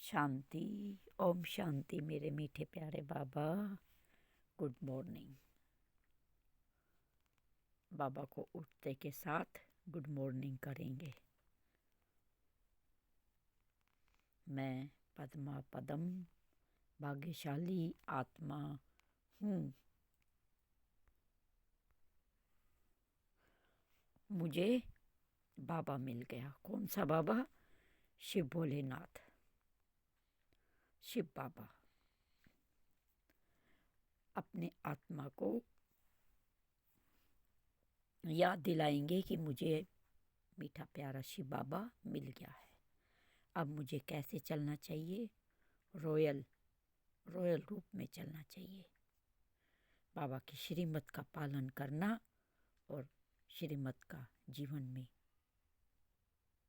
शांति। ओम शांति मेरे मीठे प्यारे बाबा। Good morning. बाबा को उठते के साथ गुड मॉर्निंग करेंगे। मैं पद्मा पदम भाग्यशाली आत्मा हूँ। मुझे बाबा मिल गया। कौन सा बाबा? शिव भोलेनाथ, शिव बाबा अपने आत्मा को याद दिलाएंगे कि मुझे मीठा प्यारा शिव बाबा मिल गया है। अब मुझे कैसे चलना चाहिए? रॉयल रूप में चलना चाहिए। बाबा की श्रीमत का पालन करना और श्रीमत का जीवन में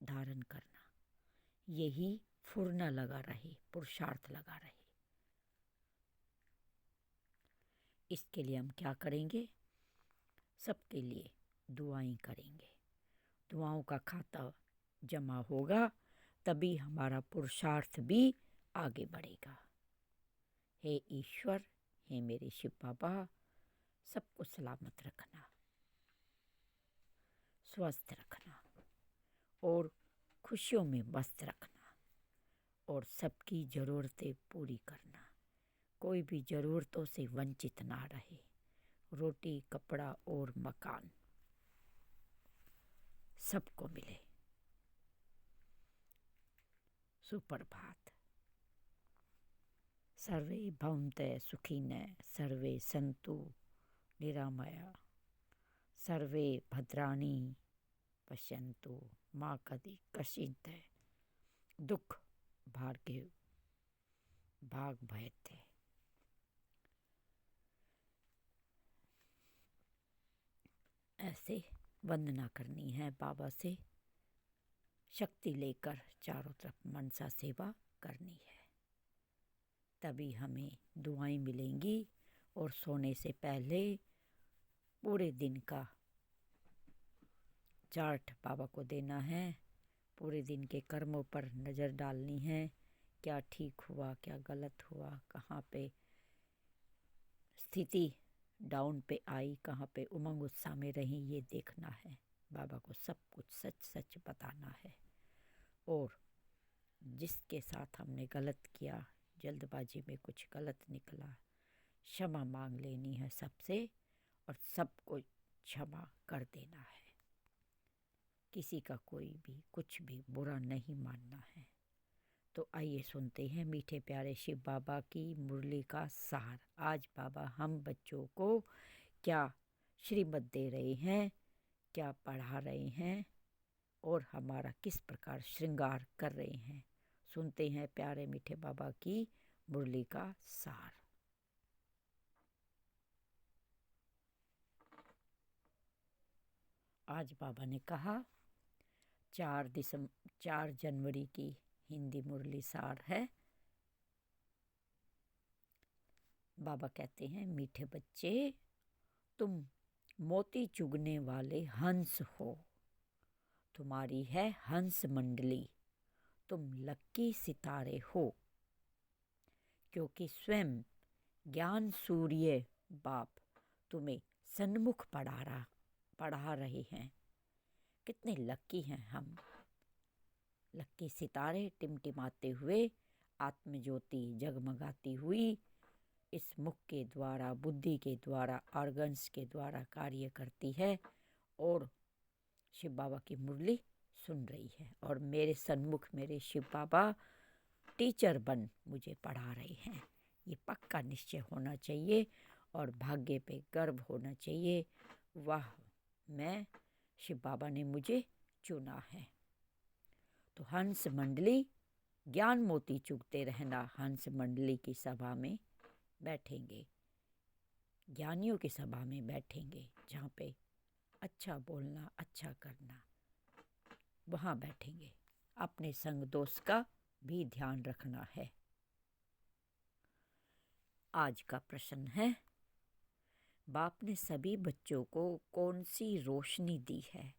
धारण करना, यही फुरना लगा रहे, पुरुषार्थ लगा रहे। इसके लिए हम क्या करेंगे? सबके लिए दुआएं करेंगे। दुआओं का खाता जमा होगा तभी हमारा पुरुषार्थ भी आगे बढ़ेगा। हे ईश्वर, हे मेरे शिव बाबा, सबको सलामत रखना, स्वस्थ रखना और खुशियों में मस्त रखना और सबकी ज़रूरतें पूरी करना। कोई भी ज़रूरतों से वंचित ना रहे। रोटी, कपड़ा और मकान सबको मिले। सुप्रभात। सर्वे भवन्तः सुखिनः, सर्वे सन्तु निरामया, सर्वे भद्राणि पश्यन्तु मा कश्चित् दुख भाग भयते। ऐसे वंदना करनी है बाबा से, शक्ति लेकर चारों तरफ मनसा सेवा करनी है, तभी हमें दुआएं मिलेंगी। और सोने से पहले पूरे दिन का चार्ट बाबा को देना है। पूरे दिन के कर्मों पर नज़र डालनी है। क्या ठीक हुआ, क्या गलत हुआ, कहाँ पे स्थिति डाउन पे आई, कहाँ पे उमंग उत्साह में रही, ये देखना है। बाबा को सब कुछ सच सच बताना है। और जिसके साथ हमने गलत किया, जल्दबाजी में कुछ गलत निकला, क्षमा मांग लेनी है सबसे और सबको क्षमा कर देना है। किसी का कोई भी कुछ भी बुरा नहीं मानना है। तो आइए सुनते हैं मीठे प्यारे शिव बाबा की मुरली का सार। आज बाबा हम बच्चों को क्या श्रीमत दे रहे हैं, क्या पढ़ा रहे हैं और हमारा किस प्रकार श्रृंगार कर रहे हैं। सुनते हैं प्यारे मीठे बाबा की मुरली का सार। आज बाबा ने कहा 4 जनवरी की हिंदी मुरली सार है। बाबा कहते हैं, मीठे बच्चे, तुम मोती चुगने वाले हंस हो। तुम्हारी है हंस मंडली। तुम लक्की सितारे हो, क्योंकि स्वयं ज्ञान सूर्य बाप तुम्हें सन्मुख पढ़ा रहे हैं। कितने लक्की हैं हम। लक्की सितारे टिमटिमाते हुए, आत्मज्योति जगमगाती हुई इस मुख के द्वारा, बुद्धि के द्वारा, ऑर्गन्स के द्वारा कार्य करती है और शिव बाबा की मुरली सुन रही है। और मेरे सन्मुख मेरे शिव बाबा टीचर बन मुझे पढ़ा रहे हैं। ये पक्का निश्चय होना चाहिए और भाग्य पे गर्व होना चाहिए। वाह, मैं शिव बाबा ने मुझे चुना है। तो हंस मंडली, ज्ञान मोती चुगते रहना। हंस मंडली की सभा में बैठेंगे, ज्ञानियों की सभा में बैठेंगे, जहाँ पे अच्छा बोलना, अच्छा करना, वहाँ बैठेंगे। अपने संग दोस्त का भी ध्यान रखना है। आज का प्रश्न है, बाप ने सभी बच्चों को कौन सी रोशनी दी है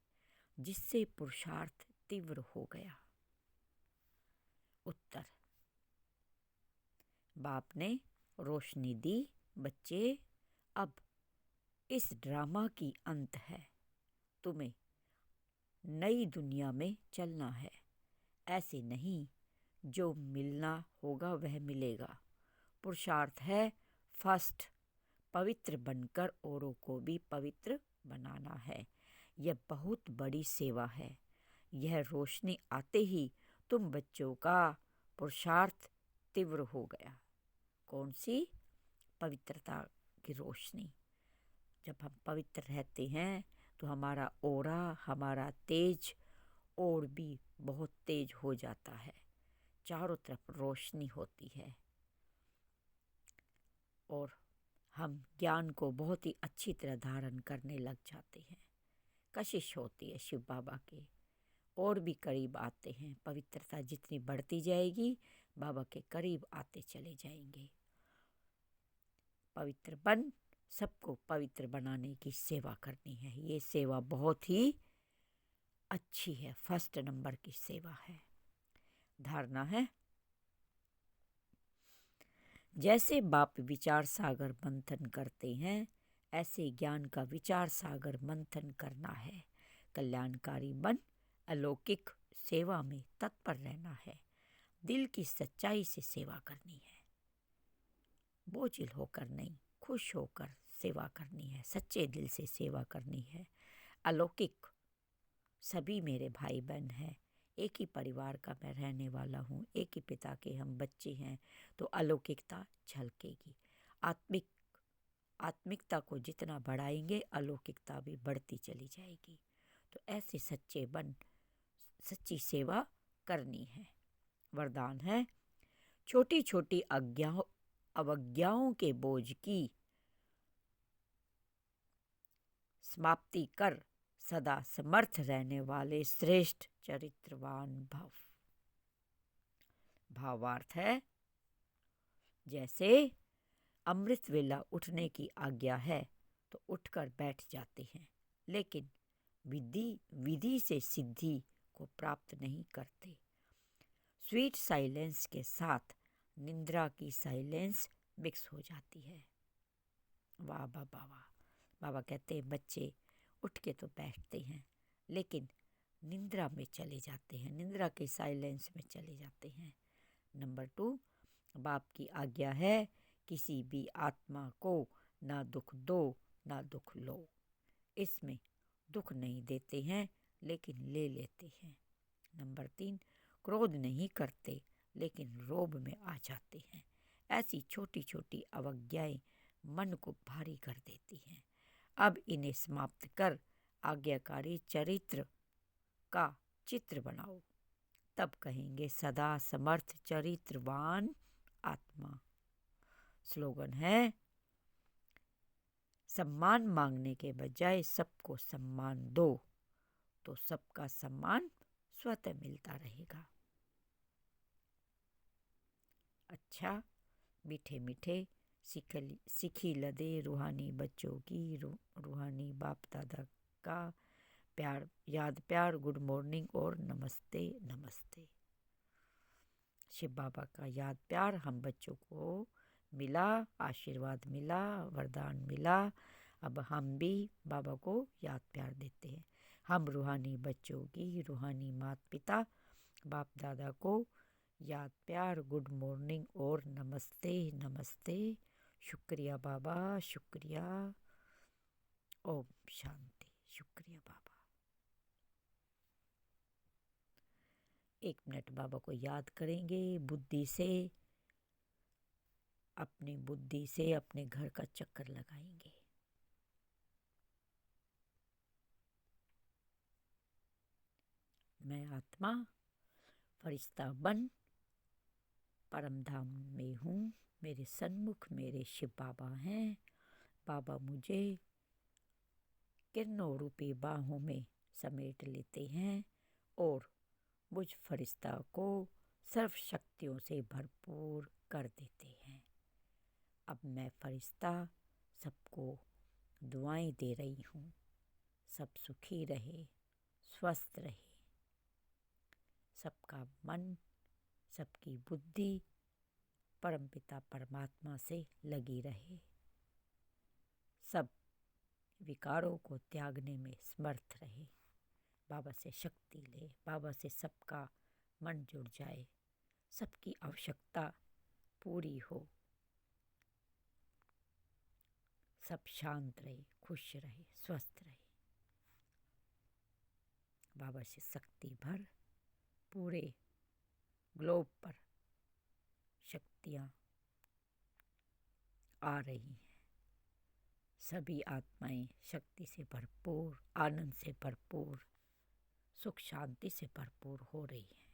जिससे पुरुषार्थ तीव्र हो गया? उत्तर, बाप ने रोशनी दी। बच्चे, अब इस ड्रामा की अंत है। तुम्हें नई दुनिया में चलना है। ऐसे नहीं, जो मिलना होगा वह मिलेगा। पुरुषार्थ है फर्स्ट, पवित्र बनकर औरों को भी पवित्र बनाना है। यह बहुत बड़ी सेवा है। यह रोशनी आते ही तुम बच्चों का पुरुषार्थ तीव्र हो गया। कौन सी? पवित्रता की रोशनी। जब हम पवित्र रहते हैं तो हमारा ऑरा, हमारा तेज और भी बहुत तेज हो जाता है। चारों तरफ रोशनी होती है और हम ज्ञान को बहुत ही अच्छी तरह धारण करने लग जाते हैं। कशिश होती है शिव बाबा के, और भी करीब आते हैं। पवित्रता जितनी बढ़ती जाएगी, बाबा के करीब आते चले जाएंगे। पवित्र बन, सबको पवित्र बनाने की सेवा करनी है। ये सेवा बहुत ही अच्छी है, फर्स्ट नंबर की सेवा है। धारणा है, जैसे बाप विचार सागर मंथन करते हैं, ऐसे ज्ञान का विचार सागर मंथन करना है। कल्याणकारी बन, अलौकिक सेवा में तत्पर रहना है। दिल की सच्चाई से सेवा करनी है। बोझिल होकर नहीं, खुश होकर सेवा करनी है। सच्चे दिल से सेवा करनी है। अलौकिक, सभी मेरे भाई बहन हैं। एक ही परिवार का मैं रहने वाला हूँ। एक ही पिता के हम बच्चे हैं, तो अलौकिकता झलकेगी। आत्मिकता को जितना बढ़ाएंगे, अलौकिकता भी बढ़ती चली जाएगी। तो ऐसे सच्चे बन, सच्ची सेवा करनी है। वरदान है, छोटी छोटी अवज्ञाओं के बोझ की समाप्ति कर सदा समर्थ रहने वाले श्रेष्ठ चरित्रवान भव। भावार्थ है, जैसे अमृत वेला उठने की आज्ञा है तो उठकर बैठ जाते हैं, लेकिन विधि से सिद्धि को प्राप्त नहीं करते। स्वीट साइलेंस के साथ निंद्रा की साइलेंस मिक्स हो जाती है। वाह बाबा वाह। बाबा कहते हैं बच्चे उठ के तो बैठते हैं, लेकिन निंद्रा में चले जाते हैं, निंद्रा के साइलेंस में चले जाते हैं। नंबर 2, बाप की आज्ञा है, किसी भी आत्मा को ना दुख दो ना दुख लो। इसमें दुख नहीं देते हैं, लेकिन ले लेते हैं। नंबर 3, क्रोध नहीं करते, लेकिन रोब में आ जाते हैं। ऐसी छोटी छोटी अवज्ञाएं मन को भारी कर देती हैं। अब इन्हें समाप्त कर आज्ञाकारी चरित्र का चित्र बनाओ, तब कहेंगे सदा समर्थ चरित्रवान आत्मा। स्लोगन है, सम्मान मांगने के बजाय सबको सम्मान दो, तो सबका सम्मान स्वतः मिलता रहेगा। अच्छा, मीठे मीठे सीखी लदे रूहानी बच्चों की रूहानी बाप दादा का प्यार, याद प्यार, गुड मॉर्निंग और नमस्ते नमस्ते। शिव बाबा का याद प्यार हम बच्चों को मिला, आशीर्वाद मिला, वरदान मिला। अब हम भी बाबा को याद प्यार देते हैं। हम रूहानी बच्चों की रूहानी माता पिता बाप दादा को याद प्यार, गुड मॉर्निंग और नमस्ते नमस्ते। शुक्रिया बाबा, शुक्रिया। ओम शांति। शुक्रिया बाबा। 1 मिनट बाबा को याद करेंगे बुद्धि से। अपनी बुद्धि से अपने घर का चक्कर लगाएंगे। मैं आत्मा फरिश्ता बन परम धाम में हूँ। मेरे सन्मुख मेरे शिव बाबा हैं। बाबा मुझे किरणों रूपी बाहों में समेट लेते हैं और मुझ फरिश्ता को सर्व शक्तियों से भरपूर कर देते हैं। अब मैं फरिश्ता सबको दुआएं दे रही हूँ। सब सुखी रहे, स्वस्थ रहे, सबका मन, सबकी बुद्धि परमपिता परमात्मा से लगी रहे। सब विकारों को त्यागने में समर्थ रहे। बाबा से शक्ति ले, बाबा से सबका मन जुड़ जाए, सबकी आवश्यकता पूरी हो, सब शांत रहे, खुश रहे, स्वस्थ रहे। बाबा से शक्ति भर पूरे ग्लोब पर शक्तियाँ आ रही हैं। सभी आत्माएं शक्ति से भरपूर, आनंद से भरपूर, सुख शांति से भरपूर हो रही हैं।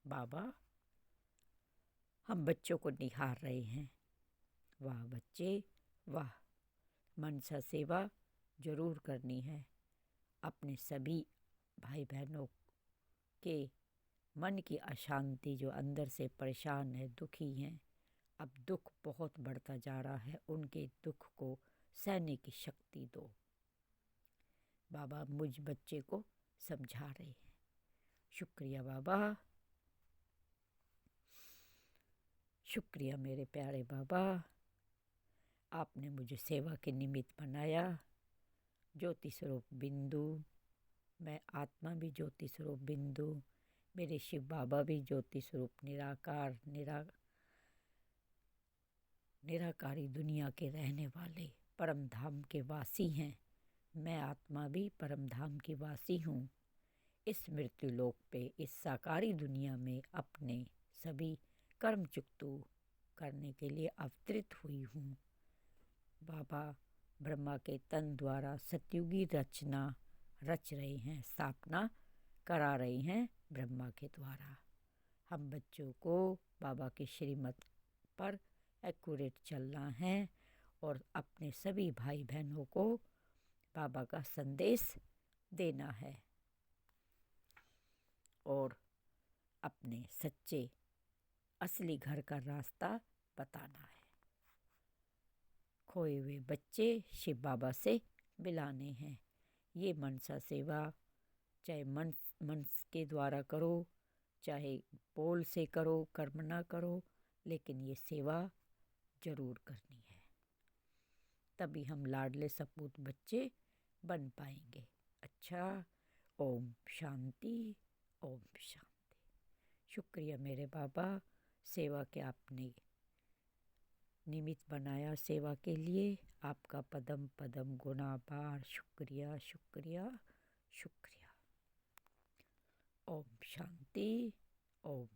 बाबा हम बच्चों को निहार रहे हैं। वाह बच्चे वाह, मनसा सेवा जरूर करनी है। अपने सभी भाई बहनों के मन की अशांति, जो अंदर से परेशान है, दुखी हैं, अब दुख बहुत बढ़ता जा रहा है, उनके दुख को सहने की शक्ति दो। बाबा मुझ बच्चे को समझा रहे हैं। शुक्रिया बाबा, शुक्रिया मेरे प्यारे बाबा, आपने मुझे सेवा के निमित्त बनाया। ज्योति स्वरूप बिंदु, मैं आत्मा भी ज्योति स्वरूप बिंदु, मेरे शिव बाबा भी ज्योति स्वरूप निराकार निराकारी दुनिया के रहने वाले परम धाम के वासी हैं। मैं आत्मा भी परम धाम की वासी हूँ। इस मृत्यु लोक पे, इस साकारी दुनिया में अपने सभी कर्म चुकतू करने के लिए अवतरित हुई हूँ। बाबा ब्रह्मा के तन द्वारा सतयुगी रचना रच रहे हैं, स्थापना करा रहे हैं ब्रह्मा के द्वारा। हम बच्चों को बाबा के श्रीमत पर एक्यूरेट चलना है और अपने सभी भाई बहनों को बाबा का संदेश देना है और अपने सच्चे असली घर का रास्ता बताना है। खोए हुए बच्चे शिव बाबा से मिलाने हैं। ये मनसा सेवा चाहे मन के द्वारा करो, चाहे बोल से करो, कर्म ना करो, लेकिन ये सेवा जरूर करनी है। तभी हम लाडले सपूत बच्चे बन पाएंगे। अच्छा, ओम शांति, ओम शांति। शुक्रिया मेरे बाबा, सेवा के आपने निमित्त बनाया सेवा के लिए। आपका पदम पदम गुणापार शुक्रिया शुक्रिया शुक्रिया। ओम शांति, ओम